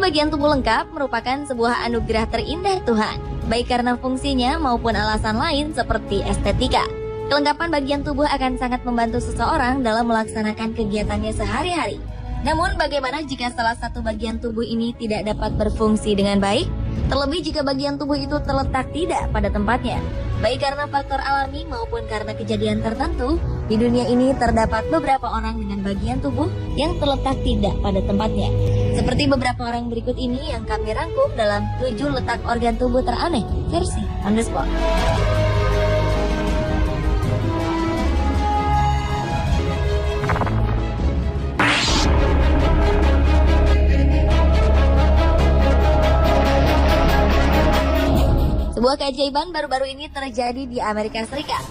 bagian tubuh lengkap merupakan sebuah anugerah terindah Tuhan, baik karena fungsinya maupun alasan lain seperti estetika. Kelengkapan bagian tubuh akan sangat membantu seseorang dalam melaksanakan kegiatannya sehari-hari. Namun bagaimana jika salah satu bagian tubuh ini tidak dapat berfungsi dengan baik? Terlebih jika bagian tubuh itu terletak tidak pada tempatnya. Baik karena faktor alami maupun karena kejadian tertentu, di dunia ini terdapat beberapa orang dengan bagian tubuh yang terletak tidak pada tempatnya. Seperti beberapa orang berikut ini yang kami rangkum dalam 7 letak organ tubuh teraneh versi On The Spot. Sebuah keajaiban baru-baru ini terjadi di Amerika Serikat.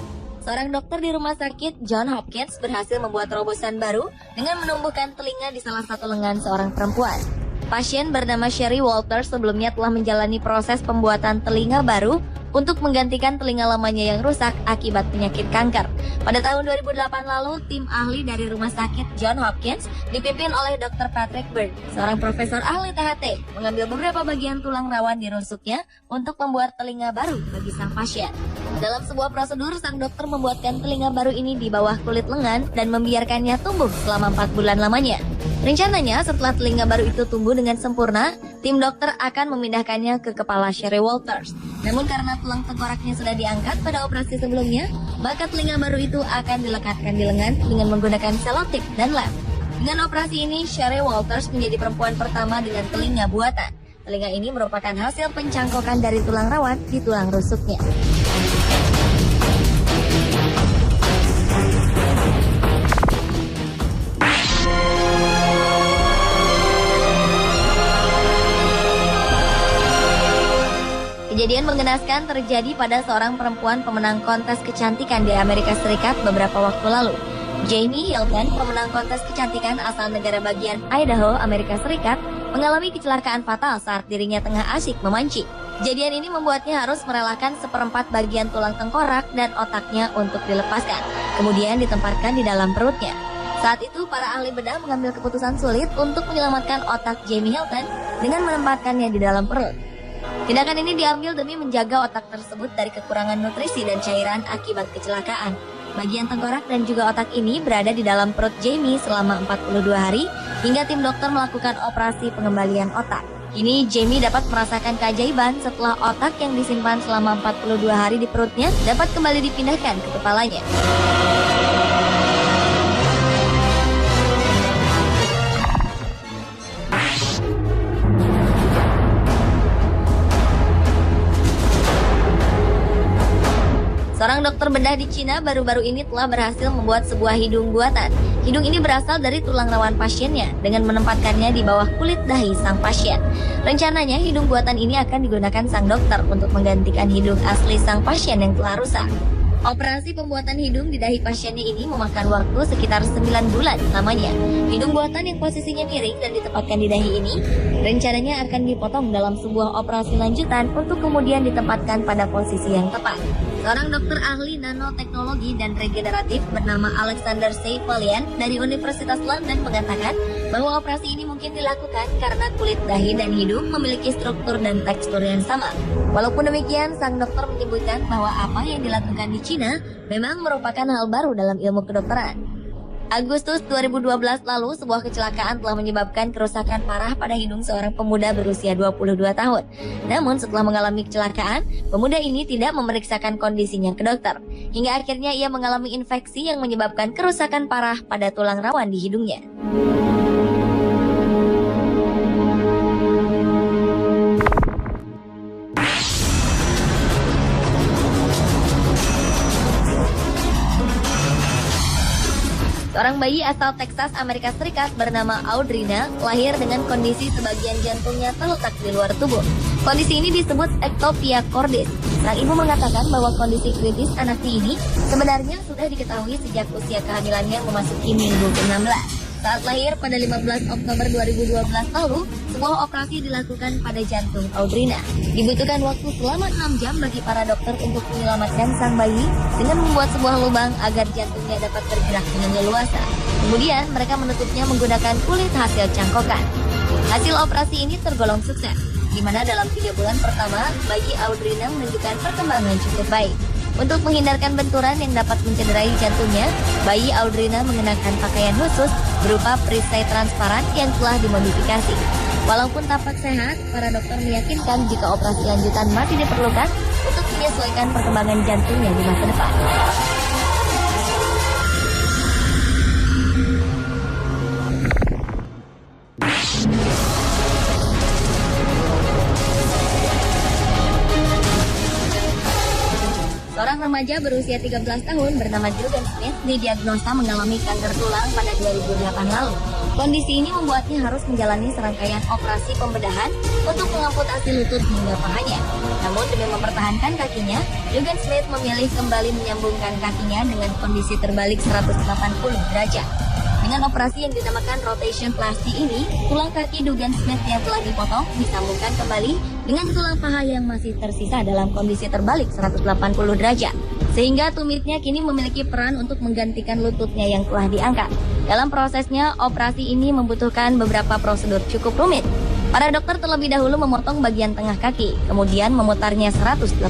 Seorang dokter di rumah sakit Johns Hopkins berhasil membuat terobosan baru dengan menumbuhkan telinga di salah satu lengan seorang perempuan. Pasien bernama Sherry Walters sebelumnya telah menjalani proses pembuatan telinga baru untuk menggantikan telinga lamanya yang rusak akibat penyakit kanker. Pada tahun 2008 lalu, tim ahli dari rumah sakit Johns Hopkins dipimpin oleh Dr. Patrick Byrne, seorang profesor ahli THT, mengambil beberapa bagian tulang rawan di rusuknya untuk membuat telinga baru bagi sang pasien. Dalam sebuah prosedur, sang dokter membuatkan telinga baru ini di bawah kulit lengan dan membiarkannya tumbuh selama 4 bulan lamanya. Rencananya, setelah telinga baru itu tumbuh dengan sempurna, tim dokter akan memindahkannya ke kepala Sherry Walters. Namun karena tulang tengkoraknya sudah diangkat pada operasi sebelumnya, maka telinga baru itu akan dilekatkan di lengan dengan menggunakan selotip dan lem. Dengan operasi ini, Sherry Walters menjadi perempuan pertama dengan telinga buatan. Telinga ini merupakan hasil pencangkokan dari tulang rawan di tulang rusuknya. Kejadian mengenaskan terjadi pada seorang perempuan pemenang kontes kecantikan di Amerika Serikat beberapa waktu lalu. Jamie Hilton, pemenang kontes kecantikan asal negara bagian Idaho, Amerika Serikat, mengalami kecelakaan fatal saat dirinya tengah asyik memancing. Kejadian ini membuatnya harus merelakan seperempat bagian tulang tengkorak dan otaknya untuk dilepaskan, kemudian ditempatkan di dalam perutnya. Saat itu, para ahli bedah mengambil keputusan sulit untuk menyelamatkan otak Jamie Hilton dengan menempatkannya di dalam perut. Tindakan ini diambil demi menjaga otak tersebut dari kekurangan nutrisi dan cairan akibat kecelakaan. Bagian tengkorak dan juga otak ini berada di dalam perut Jamie selama 42 hari hingga tim dokter melakukan operasi pengembalian otak. Kini Jamie dapat merasakan keajaiban setelah otak yang disimpan selama 42 hari di perutnya dapat kembali dipindahkan ke kepalanya. Seorang dokter bedah di Cina baru-baru ini telah berhasil membuat sebuah hidung buatan. Hidung ini berasal dari tulang rawan pasiennya dengan menempatkannya di bawah kulit dahi sang pasien. Rencananya hidung buatan ini akan digunakan sang dokter untuk menggantikan hidung asli sang pasien yang telah rusak. Operasi pembuatan hidung di dahi pasiennya ini memakan waktu sekitar 9 bulan lamanya. Hidung buatan yang posisinya miring dan ditempatkan di dahi ini rencananya akan dipotong dalam sebuah operasi lanjutan untuk kemudian ditempatkan pada posisi yang tepat. Seorang dokter ahli nanoteknologi dan regeneratif bernama Alexander Seifalian dari Universitas London mengatakan bahwa operasi ini mungkin dilakukan karena kulit dahi dan hidung memiliki struktur dan tekstur yang sama. Walaupun demikian, sang dokter menyebutkan bahwa apa yang dilakukan di Cina memang merupakan hal baru dalam ilmu kedokteran. Agustus 2012 lalu, sebuah kecelakaan telah menyebabkan kerusakan parah pada hidung seorang pemuda berusia 22 tahun. Namun setelah mengalami kecelakaan, pemuda ini tidak memeriksakan kondisinya ke dokter. Hingga akhirnya ia mengalami infeksi yang menyebabkan kerusakan parah pada tulang rawan di hidungnya. Seorang bayi asal Texas, Amerika Serikat bernama Audrina lahir dengan kondisi sebagian jantungnya terletak di luar tubuh. Kondisi ini disebut ectopia cordis. Sang ibu mengatakan bahwa kondisi kritis anaknya ini sebenarnya sudah diketahui sejak usia kehamilannya memasuki minggu ke-16. Saat lahir pada 15 Oktober 2012 lalu, sebuah operasi dilakukan pada jantung Audrina. Dibutuhkan waktu selama 6 jam bagi para dokter untuk menyelamatkan sang bayi dengan membuat sebuah lubang agar jantungnya dapat bergerak dengan leluasa. Kemudian mereka menutupnya menggunakan kulit hasil cangkokan. Hasil operasi ini tergolong sukses, di mana dalam 3 bulan pertama, bayi Audrina menunjukkan perkembangan cukup baik. Untuk menghindarkan benturan yang dapat mencederai jantungnya, bayi Audrina mengenakan pakaian khusus berupa perisai transparan yang telah dimodifikasi. Walaupun tampak sehat, para dokter meyakinkan jika operasi lanjutan masih diperlukan untuk menyesuaikan perkembangan jantungnya di masa depan. Seorang remaja berusia 13 tahun bernama Jugan Smith didiagnosa mengalami kanker tulang pada 2008 lalu. Kondisi ini membuatnya harus menjalani serangkaian operasi pembedahan untuk mengamputasi lutut hingga pahanya. Namun demi mempertahankan kakinya, Jugan Smith memilih kembali menyambungkan kakinya dengan kondisi terbalik 180 derajat. Dengan operasi yang dinamakan rotation plasty ini, tulang kaki Jugan Smith yang telah dipotong disambungkan kembali dengan tulang paha yang masih tersisa dalam kondisi terbalik 180 derajat. Sehingga tumitnya kini memiliki peran untuk menggantikan lututnya yang telah diangkat. Dalam prosesnya, operasi ini membutuhkan beberapa prosedur cukup rumit. Para dokter terlebih dahulu memotong bagian tengah kaki, kemudian memutarnya 180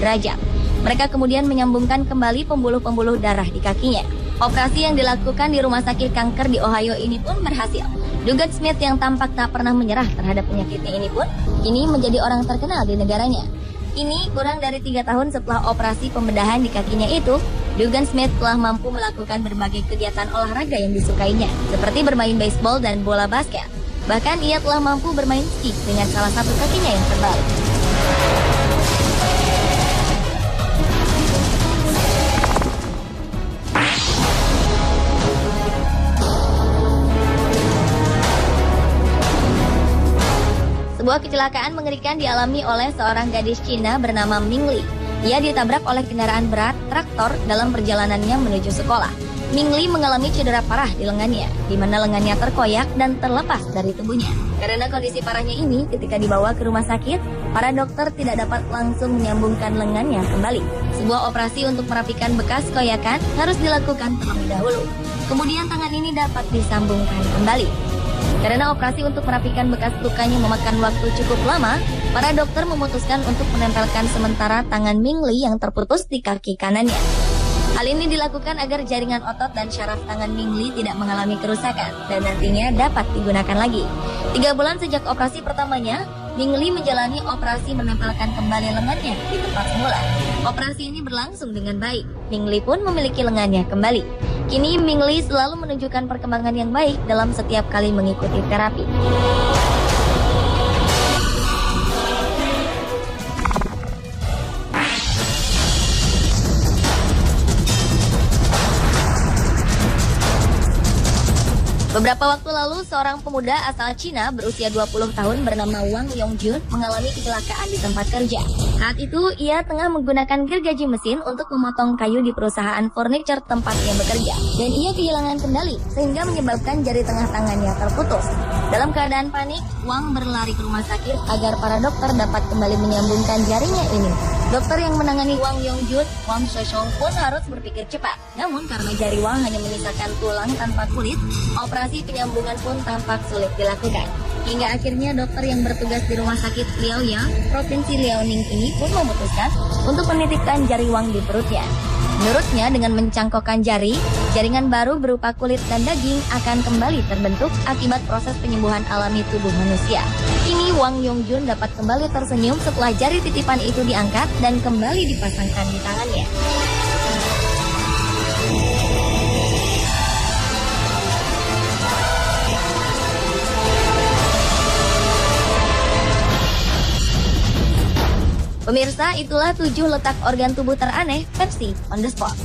derajat. Mereka kemudian menyambungkan kembali pembuluh-pembuluh darah di kakinya. Operasi yang dilakukan di rumah sakit kanker di Ohio ini pun berhasil. Jugan Smith yang tampak tak pernah menyerah terhadap penyakitnya ini pun kini menjadi orang terkenal di negaranya. Kini kurang dari 3 tahun setelah operasi pembedahan di kakinya itu, Jugan Smith telah mampu melakukan berbagai kegiatan olahraga yang disukainya, seperti bermain baseball dan bola basket. Bahkan ia telah mampu bermain ski dengan salah satu kakinya yang terbalik. Sebuah kecelakaan mengerikan dialami oleh seorang gadis Cina bernama Ming Li. Ia ditabrak oleh kendaraan berat traktor dalam perjalanannya menuju sekolah. Ming Li mengalami cedera parah di lengannya, di mana lengannya terkoyak dan terlepas dari tubuhnya. Karena kondisi parahnya ini, ketika dibawa ke rumah sakit, para dokter tidak dapat langsung menyambungkan lengannya kembali. Sebuah operasi untuk merapikan bekas koyakan harus dilakukan terlebih dahulu. Kemudian tangan ini dapat disambungkan kembali. Karena operasi untuk merapikan bekas lukanya memakan waktu cukup lama, para dokter memutuskan untuk menempelkan sementara tangan Ming Li yang terputus di kaki kanannya. Hal ini dilakukan agar jaringan otot dan syaraf tangan Ming Li tidak mengalami kerusakan dan nantinya dapat digunakan lagi. 3 bulan sejak operasi pertamanya, Ming Li menjalani operasi menempelkan kembali lengannya di tempat semula. Operasi ini berlangsung dengan baik. Ming Li pun memiliki lengannya kembali. Kini Ming Li selalu menunjukkan perkembangan yang baik dalam setiap kali mengikuti terapi. Beberapa waktu lalu, seorang pemuda asal Cina berusia 20 tahun bernama Wang Yongjun mengalami kecelakaan di tempat kerja. Saat itu, ia tengah menggunakan gergaji mesin untuk memotong kayu di perusahaan furniture tempat ia bekerja. Dan ia kehilangan kendali, sehingga menyebabkan jari tengah tangannya terputus. Dalam keadaan panik, Wang berlari ke rumah sakit agar para dokter dapat kembali menyambungkan jarinya ini. Dokter yang menangani Wang Yongjun, Wang Shoshong pun harus berpikir cepat. Namun karena jari Wang hanya menyisakan tulang tanpa kulit, operasi penyambungan pun tampak sulit dilakukan. Hingga akhirnya dokter yang bertugas di rumah sakit Liaoyang, Provinsi Liaoning ini pun memutuskan untuk menitipkan jari Wang di perutnya. Menurutnya, dengan mencangkokkan jari, jaringan baru berupa kulit dan daging akan kembali terbentuk akibat proses penyembuhan alami tubuh manusia. Kini Wang Yongjun dapat kembali tersenyum setelah jari titipan itu diangkat dan kembali dipasangkan di tangannya. Pemirsa, itulah 7 letak organ tubuh teraneh Pepsi on the spot.